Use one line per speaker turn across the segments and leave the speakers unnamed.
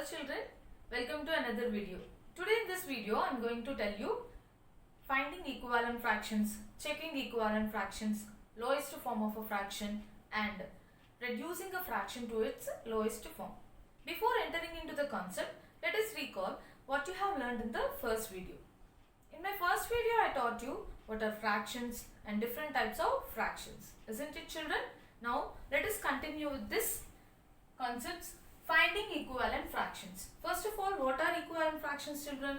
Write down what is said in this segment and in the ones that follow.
Hello children, welcome to another video. Today in this video I am going to tell you finding equivalent fractions, checking equivalent fractions, lowest form of a fraction and reducing a fraction to its lowest form. Before entering into the concept, let us recall what you have learned in the first video. In my first video I taught you what are fractions and different types of fractions. Isn't it children? Now let us continue with this concepts. Finding equivalent fractions. First of all, what are equivalent fractions, children?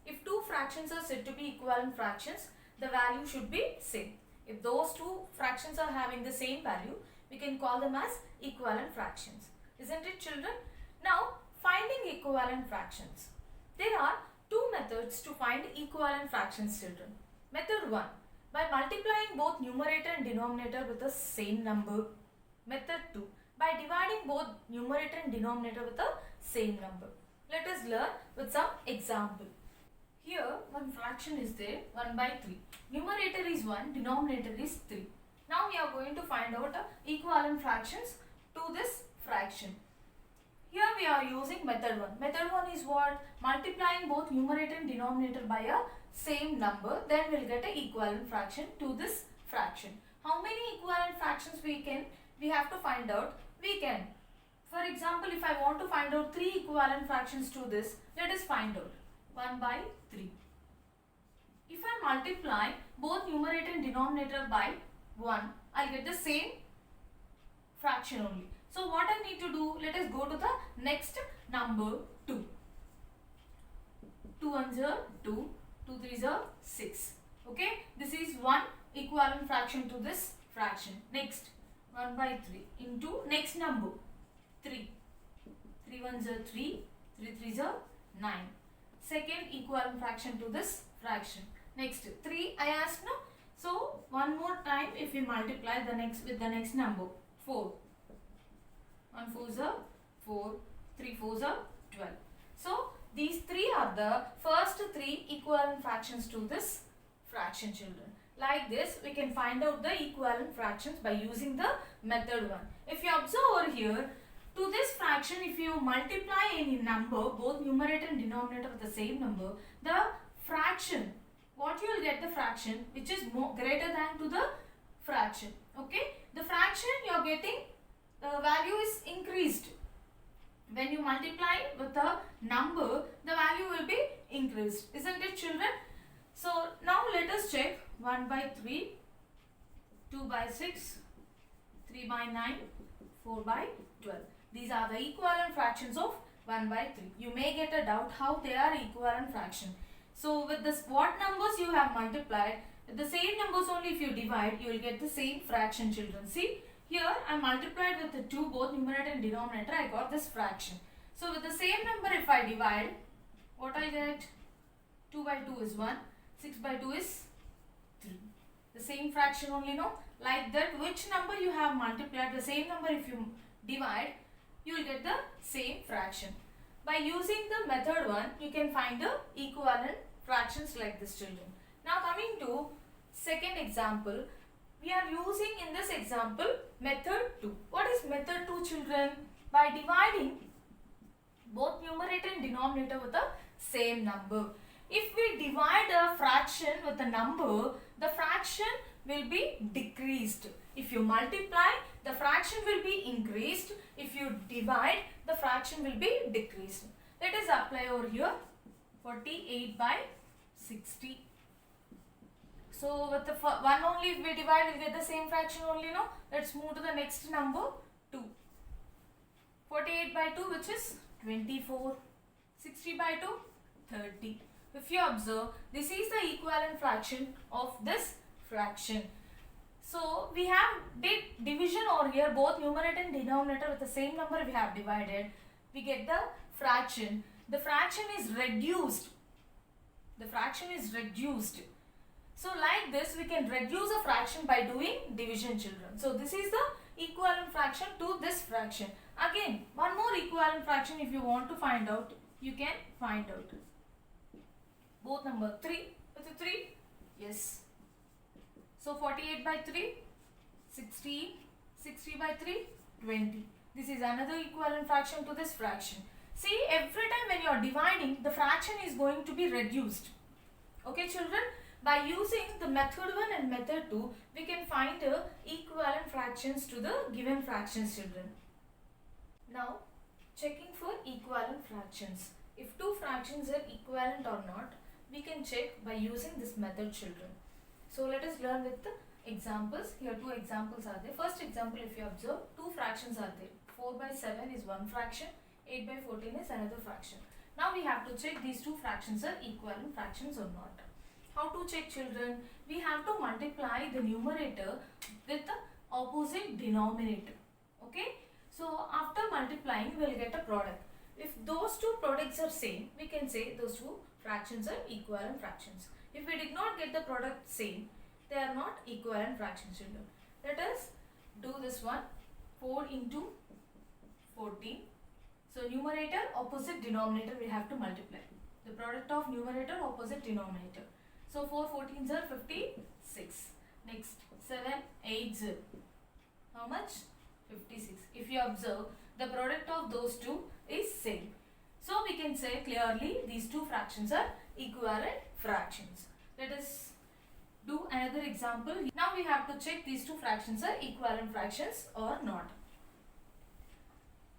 If two fractions are said to be equivalent fractions, the value should be same. If those two fractions are having the same value, we can call them as equivalent fractions. Isn't it, children? Now, finding equivalent fractions. There are two methods to find equivalent fractions, children. Method 1. By multiplying both numerator and denominator with the same number. Method 2. By dividing both numerator and denominator with the same number. Let us learn with some example. Here one fraction is there, 1 by 3. Numerator is 1, denominator is 3. Now we are going to find out equivalent fractions to this fraction. Here we are using method 1. Method 1 is what? Multiplying both numerator and denominator by a same number. Then we will get an equivalent fraction to this fraction. How many equivalent fractions we have to find out? We can. For example, if I want to find out 3 equivalent fractions to this, let us find out. 1 by 3. If I multiply both numerator and denominator by 1, I will get the same fraction only. So what I need to do, let us go to the next number 2. 2 ones are 2, 2 threes are 6. Okay, this is one equivalent fraction to this fraction. Next, 1 by 3 into next number 3. 3 ones are 3, 3 threes are 9. Second equivalent fraction to this fraction. Next 3 I asked no. So one more time if we multiply the next with the next number 4. 1 4s are 4, 3 4s are 12. So these 3 are the first 3 equivalent fractions to this fraction, children. Like this, we can find out the equivalent fractions by using the method 1. If you observe over here, to this fraction, if you multiply any number, both numerator and denominator with the same number, the fraction, what you will get the fraction which is greater than to the fraction. Okay, the fraction you are getting, the value is increased. When you multiply with a number, the value will be increased. Isn't it, children? So now let us check 1 by 3, 2 by 6, 3 by 9, 4 by 12. These are the equivalent fractions of 1 by 3. You may get a doubt how they are equivalent fraction. So with this, what numbers you have multiplied, with the same numbers only if you divide, you will get the same fraction, children. See, here I multiplied with the 2, both numerator and denominator, I got this fraction. So with the same number if I divide, what I get? 2 by 2 is 1. 6 by 2 is 3. The same fraction only, no? Like that, which number you have multiplied, the same number if you divide, you will get the same fraction. By using the method 1, you can find the equivalent fractions like this, children. Now coming to second example, we are using in this example method 2. What is method 2, children? By dividing both numerator and denominator with the same number. If we divide a fraction with a number, the fraction will be decreased. If you multiply, the fraction will be increased. If you divide, the fraction will be decreased. Let us apply over here 48 by 60. So with the one only if we divide, we will get the same fraction only, no? Let's move to the next number 2. 48 by 2 which is 24. 60 by 2, 30. If you observe, this is the equivalent fraction of this fraction. So we have did division over here, both numerator and denominator with the same number we have divided. We get the fraction. The fraction is reduced. The fraction is reduced. So like this, we can reduce a fraction by doing division, children. So this is the equivalent fraction to this fraction. Again, one more equivalent fraction if you want to find out, you can find out. Both number 3 with a 3, yes. So 48 by 3, 60, 60 by 3, 20. This is another equivalent fraction to this fraction. See, every time when you are dividing, the fraction is going to be reduced. Okay children, by using the method 1 and method 2, we can find equivalent fractions to the given fractions children. Now, checking for equivalent fractions. If two fractions are equivalent or not, we can check by using this method children. So let us learn with the examples. Here two examples are there. First example, if you observe, two fractions are there. 4 by 7 is one fraction, 8 by 14 is another fraction. Now we have to check these two fractions are equivalent fractions or not. How to check children? We have to multiply the numerator with the opposite denominator. Okay? So after multiplying, we will get a product. If those two products are same, we can say those two fractions are equivalent fractions. If we did not get the product same, they are not equivalent fractions children. Let us do this one. 4 into 14. So numerator opposite denominator we have to multiply. The product of numerator opposite denominator. So 4 14s are 56. Next 7 8 0. How much? 56. If you observe, the product of those two is same. So we can say clearly these two fractions are equivalent fractions. Let us do another example. Now we have to check these two fractions are equivalent fractions or not.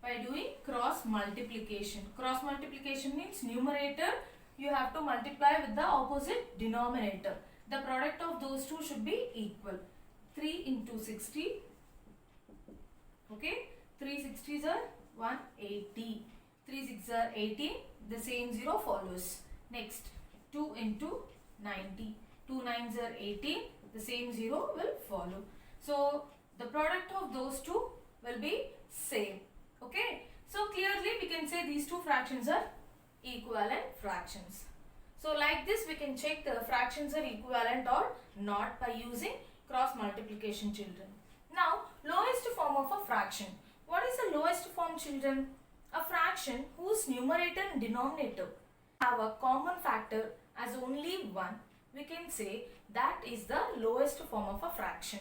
By doing cross multiplication. Cross multiplication means numerator you have to multiply with the opposite denominator. The product of those two should be equal. 3 into 60. Okay. 3 60s are 180. 3 6 are 80. The same 0 follows. Next 2 into 90. 2 9s are 80. The same 0 will follow. So the product of those two will be same. Okay. So clearly we can say these two fractions are equivalent fractions. So like this we can check the fractions are equivalent or not by using cross multiplication children. Now lowest form of a fraction. What is the lowest form children? A fraction whose numerator and denominator have a common factor as only 1. We can say that is the lowest form of a fraction.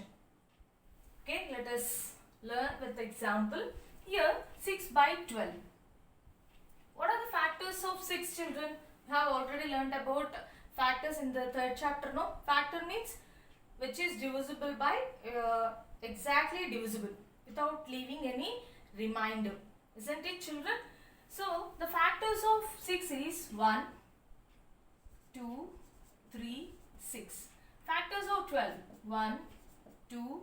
Okay, let us learn with the example. Here 6 by 12. What are the factors of 6 children? We have already learned about factors in the third chapter. No? Factor means which is divisible by exactly divisible without leaving any remainder. Isn't it children? So the factors of 6 is 1, 2, 3, 6. Factors of 12. 1, 2,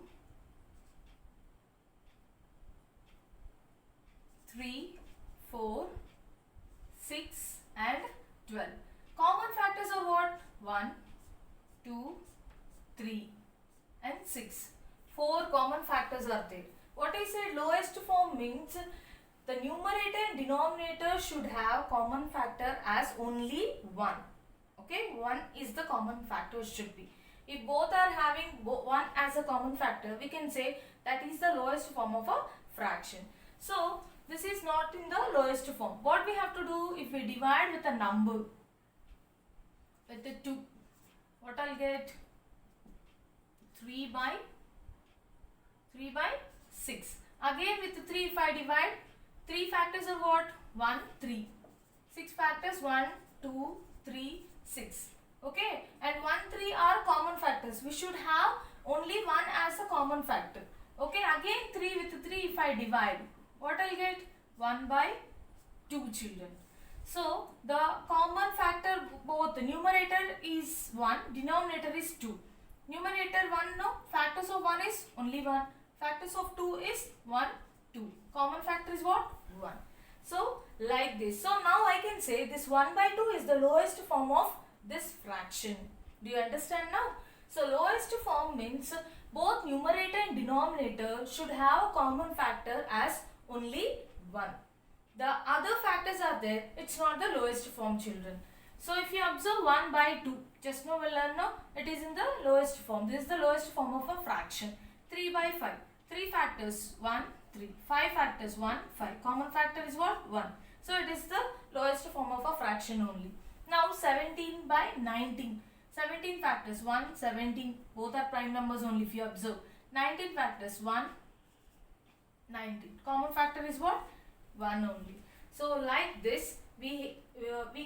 3, 4, 6 and 12. Common factors are what? 1, 2, 3 and 6. 4 common factors are there. What I said lowest form means the numerator and denominator should have common factor as only 1. Okay, 1 is the common factor should be. If both are having 1 as a common factor, we can say that is the lowest form of a fraction. So this is not in the lowest form. What we have to do if we divide with a number with the 2, what I'll get? 3 by 6. Again with the 3 if I divide, 3 factors are what? 1, 3. 6 factors 1, 2, 3, 6. Okay, and 1, 3 are common factors. We should have only 1 as a common factor. Okay, again 3 with 3 if I divide, what I'll get? 1 by 2 children. So the common factor both the numerator is 1, denominator is 2. Numerator 1 no, factors of 1 is only 1. Factors of 2 is 1, 2. Common factor is what? 1. So like this. So now I can say this 1 by 2 is the lowest form of this fraction. Do you understand now? So lowest form means both numerator and denominator should have a common factor as only 1. The other factors are there. It's not the lowest form children. So if you observe 1 by 2, just now we'll learn now, it is in the lowest form. This is the lowest form of a fraction. 3 by 5. 3 factors 1, 3. 5 factors 1, 5. Common factor is what? 1. So it is the lowest form of a fraction only. Now 17 by 19. 17 factors 1, 17. Both are prime numbers only if you observe. 19 factors 1, 19. Common factor is what? 1 only. So like this, we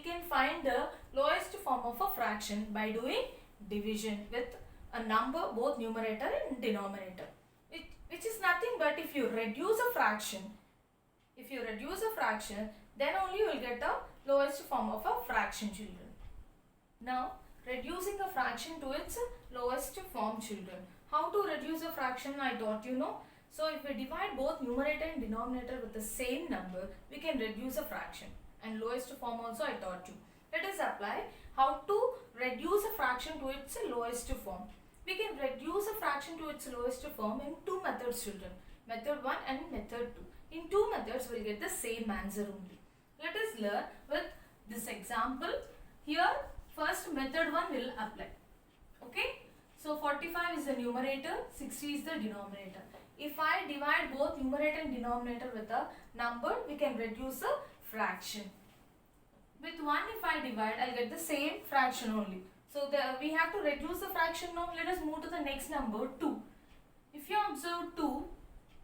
can find the lowest form of a fraction by doing division with a number, both numerator and denominator, which is nothing but if you reduce a fraction, then only you will get the lowest form of a fraction, children. Now, reducing a fraction to its lowest form, children. How to reduce a fraction, I taught you, no? So, if we divide both numerator and denominator with the same number, we can reduce a fraction. And lowest form also I taught you. Let us apply how to reduce a fraction to its lowest form. We can reduce a fraction to its lowest form in two methods, children. Method 1 and method 2. In two methods, we will get the same answer only. Let us learn with this example. Here, first method 1 will apply. Okay. So, 45 is the numerator, 60 is the denominator. If I divide both numerator and denominator with a number, we can reduce a fraction. With 1 if I divide, I will get the same fraction only. So, we have to reduce the fraction now. Let us move to the next number, 2. If you observe 2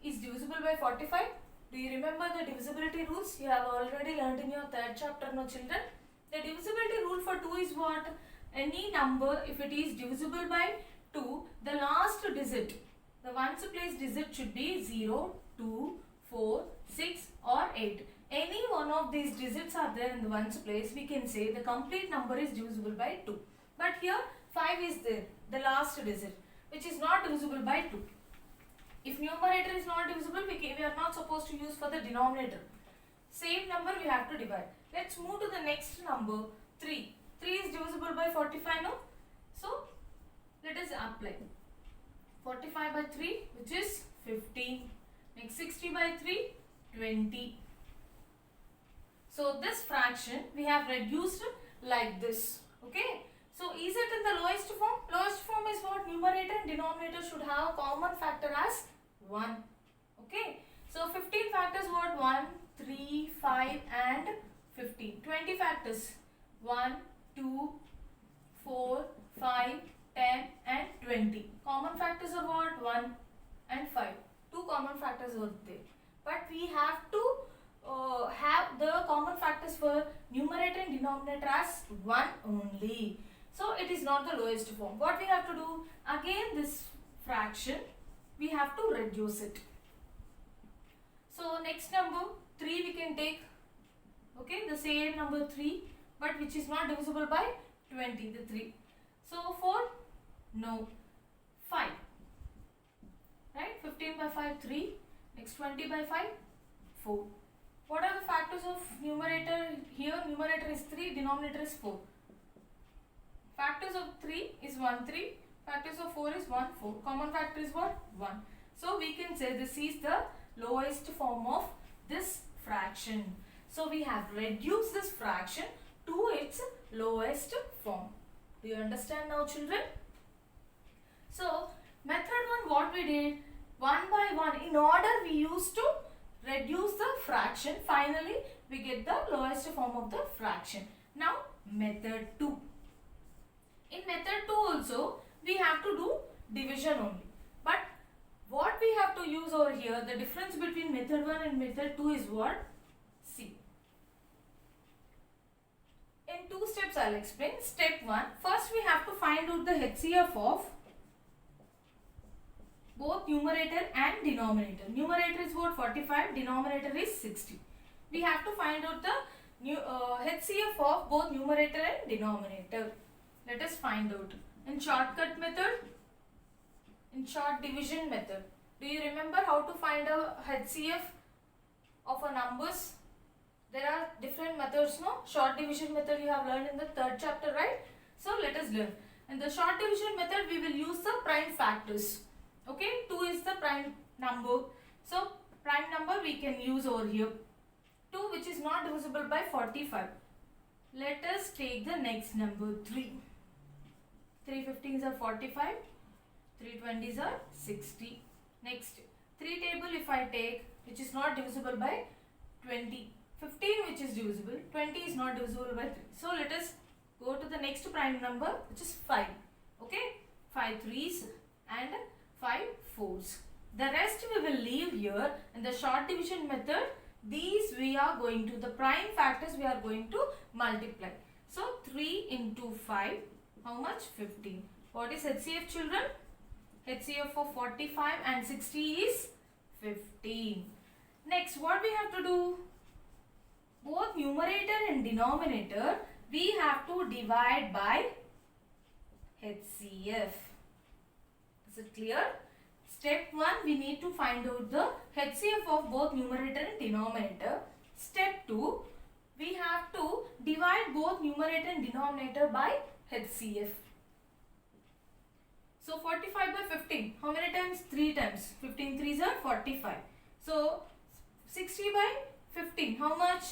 is divisible by 45. Do you remember the divisibility rules? You have already learned in your third chapter, no children? The divisibility rule for 2 is what? Any number, if it is divisible by 2, the last digit, the ones place digit should be 0, 2, 4, 6 or 8. Any one of these digits are there in the ones place, we can say the complete number is divisible by 2. But here 5 is there, the last digit, which is not divisible by 2. If numerator is not divisible, we are not supposed to use for the denominator. Same number we have to divide. Let's move to the next number, 3. 3 is divisible by 45, no? So, let us apply. 45 by 3, which is 15. Next, 60 by 3, 20. So, this fraction we have reduced like this. Okay. So, is it in the lowest form? Lowest form is what? Numerator and denominator should have a common factor as 1. Okay. So, 15 factors what? 1, 3, 5 and 15. 20 factors. 1, 2, 4, 5, 10 and 20. Common factors are what? 1 and 5. Two common factors are there. But we have to have the common factors for numerator and denominator as 1 only. So, it is not the lowest form. What we have to do? Again, this fraction, we have to reduce it. So, next number 3 we can take. Okay, the same number 3, but which is not divisible by 20, the 3. So, 4, no, 5. Right, 15 by 5, 3. Next, 20 by 5, 4. What are the factors of numerator? Here, numerator is 3, denominator is 4. Factors of 3 is 1, 3. Factors of 4 is 1, 4. Common factor is what? 1. So, we can say this is the lowest form of this fraction. So, we have reduced this fraction to its lowest form. Do you understand now, children? So, method 1 what we did? 1 by 1. In order we used to reduce the fraction. Finally, we get the lowest form of the fraction. Now, method 2. In method 2 also, we have to do division only. But what we have to use over here, the difference between method 1 and method 2 is what? See. In 2 steps I will explain. Step 1. First we have to find out the HCF of both numerator and denominator. Numerator is what? 45. Denominator is 60. We have to find out the HCF of both numerator and denominator. Let us find out. In shortcut method, in short division method. Do you remember how to find a HCF of a numbers? There are different methods, no? Short division method you have learned in the third chapter, right? So, let us learn. In the short division method, we will use the prime factors. Okay, 2 is the prime number. So, prime number we can use over here. 2 which is not divisible by 45. Let us take the next number 3. 3 15s are 45. 3 20s are 60. Next, 3 table if I take, which is not divisible by 20. 15 which is divisible, 20 is not divisible by 3. So, let us go to the next prime number, which is 5. Okay, 5 3s and 5 4s. The rest we will leave here in the short division method. these we are going to, the prime factors we are going to multiply. So 3 into 5, how much? 15. What is HCF, children? HCF for 45 and 60 is 15. Next, what we have to do? Both numerator and denominator we have to divide by HCF. Is it clear? Step 1, we need to find out the HCF of both numerator and denominator. Step 2, we have to divide both numerator and denominator by HCF. So 45 by 15, how many times? 3 times. 15 3s are 45. So 60 by 15, how much?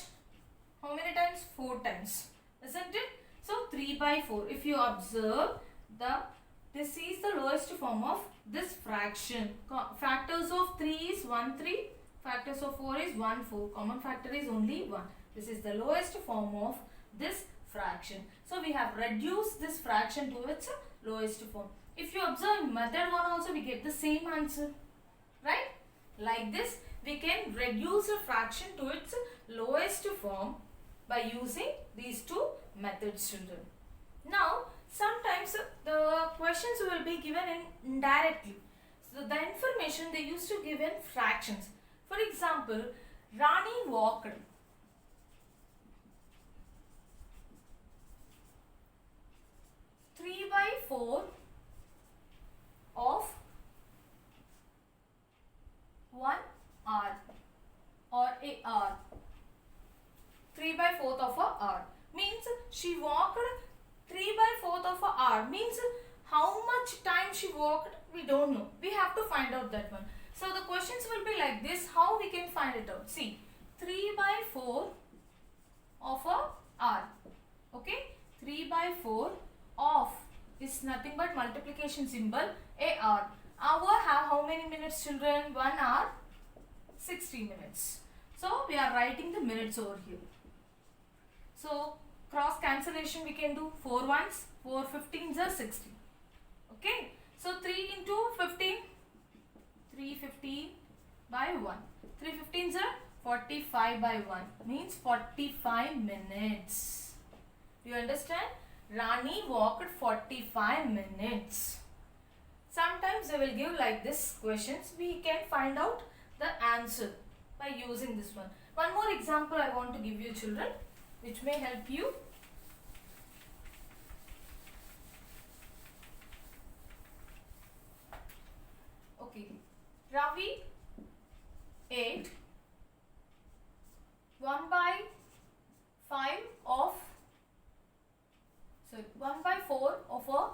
How many times? 4 times. Isn't it? So 3 by 4. If you observe, this is the lowest form of this fraction. Factors of 3 is 1 3. Factors of 4 is 1 4. Common factor is only 1. This is the lowest form of this fraction. So we have reduced this fraction to its lowest form. If you observe in method 1 also, we get the same answer. Right? Like this, we can reduce a fraction to its lowest form by using these two methods, children. Now, sometimes the questions will be given indirectly. So, the information they used to give in fractions. For example, Rani walked 3 by 4 of 1 hour or a hour. 3 by 4th of a hour means she walked 3 by 4th of a hour means how much time she walked, we don't know. We have to find out that one. So the questions will be like this. How we can find it out? See, 3 by 4 of a hour. Okay, 3 by 4 of is nothing but multiplication symbol, a hour. Hour have how many minutes, children? 1 hour 60 minutes. So we are writing the minutes over here. So cross cancellation we can do. 4 ones, 4 15s are 60. Okay. So 3 into 15, 315 by 1. 3 15s are 45 by 1 means 45 minutes. Do you understand? Rani walked 45 minutes. Sometimes they will give like this questions. We can find out the answer by using this one. One more example I want to give you, children, which may help you. Okay. Ravi ate 1 by 5 of 1 by 4 of a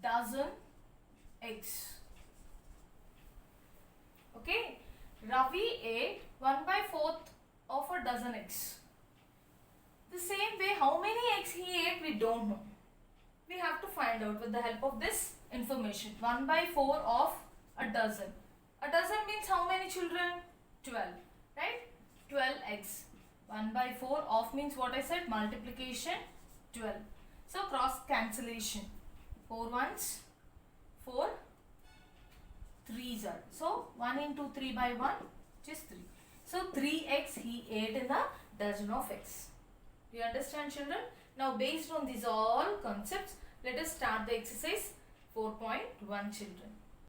dozen eggs. Okay, Ravi ate 1 by 4th of a dozen eggs. The same way, how many eggs he ate, we don't know. We have to find out with the help of this information. 1 by 4 of a dozen. A dozen means how many, children? 12, right? 12 eggs. 1 by 4 of means what I said, multiplication 12. So cross cancellation. 4 ones, 4 3s are. So 1 into 3 by 1, which is 3. So 3 eggs he ate in a dozen of eggs. Do you understand, children? Now based on these all concepts, let us start the exercise 4.1, children.